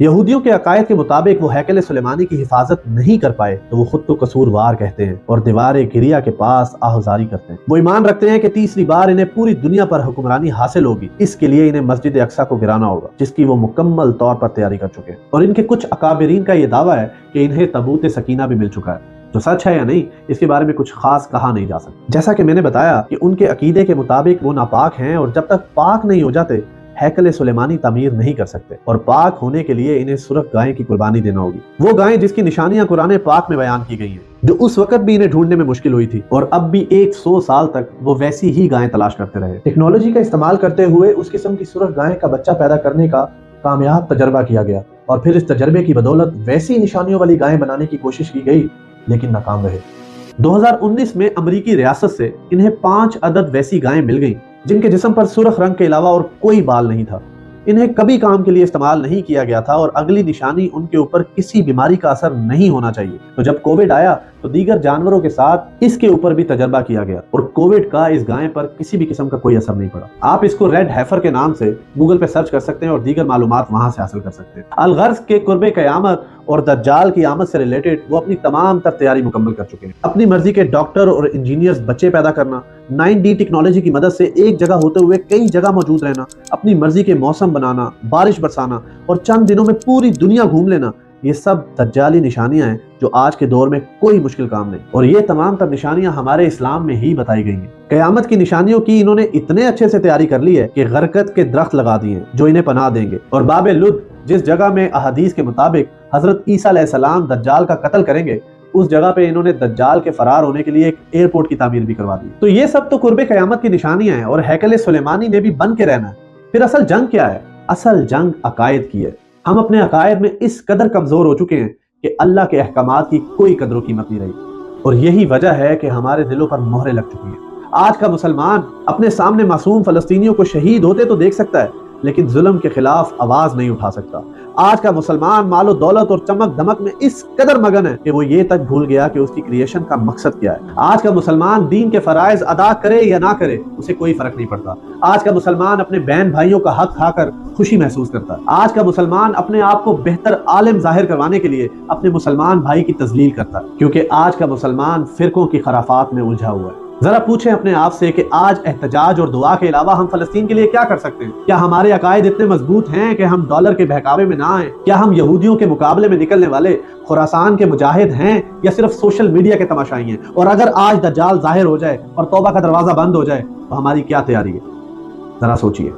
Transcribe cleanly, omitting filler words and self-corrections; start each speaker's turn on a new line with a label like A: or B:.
A: یہودیوں کے عقائد کے مطابق وہ ہیکل سلیمانی کی حفاظت نہیں کر پائے تو وہ خود کو قصوروار کہتے ہیں اور دیوار گریا کے پاس آہوزاری کرتے ہیں۔ وہ ایمان رکھتے ہیں کہ تیسری بار انہیں پوری دنیا پر حکمرانی حاصل ہوگی، اس کے لیے انہیں مسجد اقصی کو گرانا ہوگا، جس کی وہ مکمل طور پر تیاری کر چکے ہیں۔ اور ان کے کچھ اکابرین کا یہ دعویٰ ہے کہ انہیں تابوت سکینہ بھی مل چکا ہے۔ جو سچ ہے یا نہیں اس کے بارے میں کچھ خاص کہا نہیں جا سکتا۔ جیسا کہ میں نے بتایا کہ ان کے عقیدے کے مطابق وہ ناپاک ہیں اور جب تک پاک نہیں ہو جاتے ہیکل سلیمانی تعمیر نہیں کر سکتے، اور پاک ہونے کے لیے انہیں سرخ گائے کی قربانی دینا ہوگی، وہ گائے جس کی نشانیاں قرآن پاک میں بیان کی گئی ہیں، جو اس وقت بھی انہیں ڈھونڈنے میں مشکل ہوئی تھی اور اب بھی 100 سال تک وہ ویسی ہی گائیں تلاش کرتے رہے۔ ٹیکنالوجی کا استعمال کرتے ہوئے اس قسم کی سرخ گائے کا بچہ پیدا کرنے کا کامیاب تجربہ کیا گیا اور پھر اس تجربے کی بدولت ویسی نشانیوں والی گائیں بنانے کی کوشش کی گئی لیکن ناکام رہے۔ 2019 میں امریکی ریاست سے انہیں 5 عدد ویسی گائیں مل گئیں جن کے جسم پر سرخ رنگ کے علاوہ اور کوئی بال نہیں تھا۔ انہیں کبھی کام کے لیے استعمال نہیں کیا گیا تھا اور اگلی نشانی ان کے اوپر کسی بیماری کا اثر نہیں ہونا چاہیے۔ تو جب کووڈ آیا تو دیگر جانوروں کے ساتھ اس کے اوپر بھی تجربہ کیا گیا اور کووڈ کا اس گائے پر کسی بھی قسم کا کوئی اثر نہیں پڑا۔ آپ اس کو ریڈ ہیفر کے نام سے گوگل پہ سرچ کر سکتے ہیں اور دیگر معلومات وہاں سے حاصل کر سکتے ہیں۔ الغرض کے قرب قیامت اور دجال کی آمد سے ریلیٹڈ وہ اپنی تمام تر تیاری مکمل کر چکے ہیں۔ اپنی مرضی کے ڈاکٹر اور انجینئرز بچے پیدا کرنا، 9D ٹیکنالوجی کی مدد سے ایک جگہ ہوتے ہوئے کئی جگہ موجود رہنا، اپنی مرضی کے موسم بنانا، بارش برسانا اور چند دنوں میں پوری دنیا گھوم لینا، یہ سب دجالی نشانیاں ہیں جو آج کے دور میں کوئی مشکل کام نہیں، اور یہ تمام تر نشانیاں ہمارے اسلام میں ہی بتائی گئی ہیں۔ قیامت کی نشانیوں کی انہوں نے اتنے اچھے سے تیاری کر لی ہے کہ غرقت کے درخت لگا دیے جو انہیں پناہ دیں گے، اور باب لد جس جگہ میں احادیث کے مطابق حضرت عیسیٰ علیہ السلام دجال کا قتل کریں گے، اس جگہ پہ انہوں نے دجال کے فرار ہونے کے لیے ایک ایئرپورٹ کی تعمیر بھی کروا دی۔ تو یہ سب تو قرب قیامت کی نشانیاں ہیں اور ہیکل سلیمانی نے بھی بن کے رہنا ہے۔ پھر اصل جنگ کیا ہے؟ اصل جنگ عقائد کی ہے۔ ہم اپنے عقائد میں اس قدر کمزور ہو چکے ہیں کہ اللہ کے احکامات کی کوئی قدر و قیمت نہیں رہی، اور یہی وجہ ہے کہ ہمارے دلوں پر مہریں لگ چکی ہیں۔ آج کا مسلمان اپنے سامنے معصوم فلسطینیوں کو شہید ہوتے تو دیکھ سکتا ہے لیکن ظلم کے خلاف آواز نہیں اٹھا سکتا۔ آج کا مسلمان مال و دولت اور چمک دمک میں اس قدر مگن ہے کہ وہ یہ تک بھول گیا کہ اس کی کریشن کا مقصد کیا ہے۔ آج کا مسلمان دین کے فرائض ادا کرے یا نہ کرے اسے کوئی فرق نہیں پڑتا۔ آج کا مسلمان اپنے بہن بھائیوں کا حق کھا کر خوشی محسوس کرتا ہے۔ آج کا مسلمان اپنے آپ کو بہتر عالم ظاہر کروانے کے لیے اپنے مسلمان بھائی کی تذلیل کرتا ہے، کیونکہ آج کا مسلمان فرقوں کی خرافات میں الجھا ہوا ہے۔ ذرا پوچھیں اپنے آپ سے کہ آج احتجاج اور دعا کے علاوہ ہم فلسطین کے لیے کیا کر سکتے ہیں؟ کیا ہمارے عقائد اتنے مضبوط ہیں کہ ہم ڈالر کے بہکاوے میں نہ آئیں؟ کیا ہم یہودیوں کے مقابلے میں نکلنے والے خراسان کے مجاہد ہیں یا صرف سوشل میڈیا کے تماشائی ہیں؟ اور اگر آج دجال ظاہر ہو جائے اور توبہ کا دروازہ بند ہو جائے تو ہماری کیا تیاری ہے؟ ذرا سوچئے۔